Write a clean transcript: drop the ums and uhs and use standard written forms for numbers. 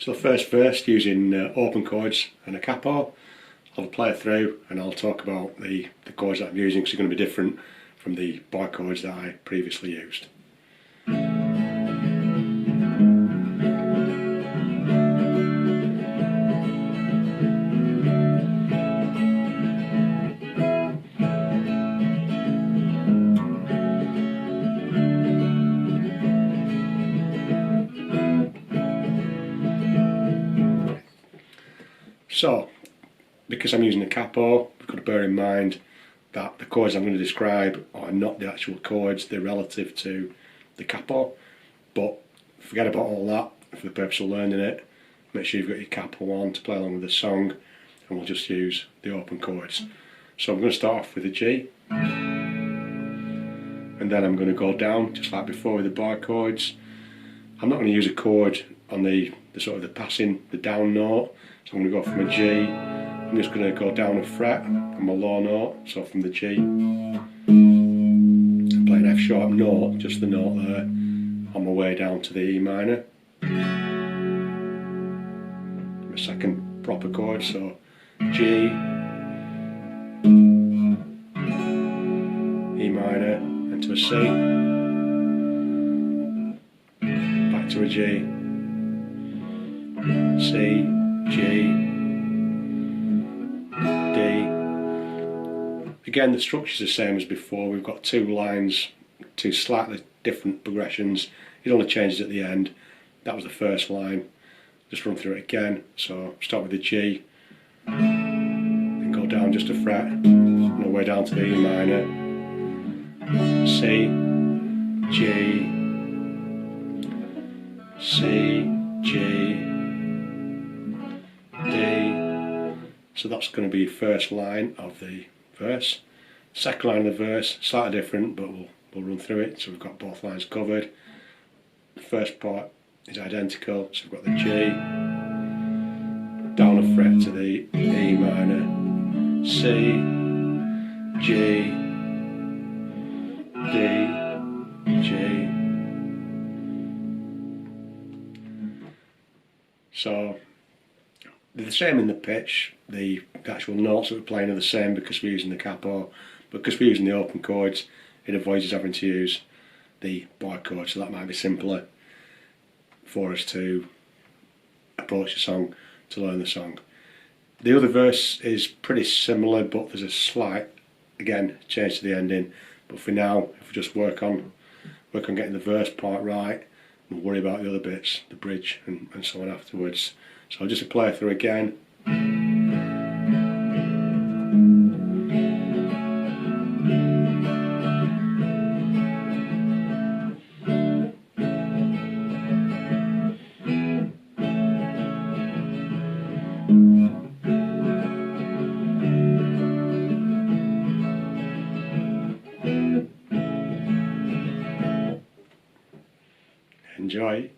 So the first verse using open chords and a capo. I'll play it through and I'll talk about the chords that I'm using, because they're going to be different from the bar chords that I previously used. So, because I'm using a capo, we've got to bear in mind that the chords I'm going to describe are not the actual chords, they're relative to the capo. But forget about all that for the purpose of learning it. Make sure you've got your capo on to play along with the song, and we'll just use the open chords. So I'm going to start off with a G, and then I'm going to go down just like before with the bar chords. I'm not going to use a chord on the sort of the passing, the down note. So I'm going to go from a G, I'm just going to go down a fret on my low note, so from the G, I'm playing F sharp note, just the note there, on my way down to the E minor. My second proper chord, so G, E minor, and to a C, back to a G, C, G, D. Again, the structure's the same as before. We've got two lines, two slightly different progressions. It only changes at the end. That was the first line. Just run through it again. So start with the G, then go down just a fret, on the way down to the E minor, C, G, C, G, D. So that's going to be first line of the verse. Second line of the verse, slightly different, but we'll run through it. So we've got both lines covered. The first part is identical, so we've got the G, down a fret to the E minor, C, G, D, G. So they're the same in the pitch. The actual notes that we're playing are the same because we're using the capo, but because we're using the open chords, it avoids us having to use the bar chord, so that might be simpler for us to approach the song, to learn the song. The other verse is pretty similar, but there's a slight, again, change to the ending. But for now, if we just work on getting the verse part right, we'll worry about the other bits, the bridge and so on afterwards. So I'll just play through again. Enjoy.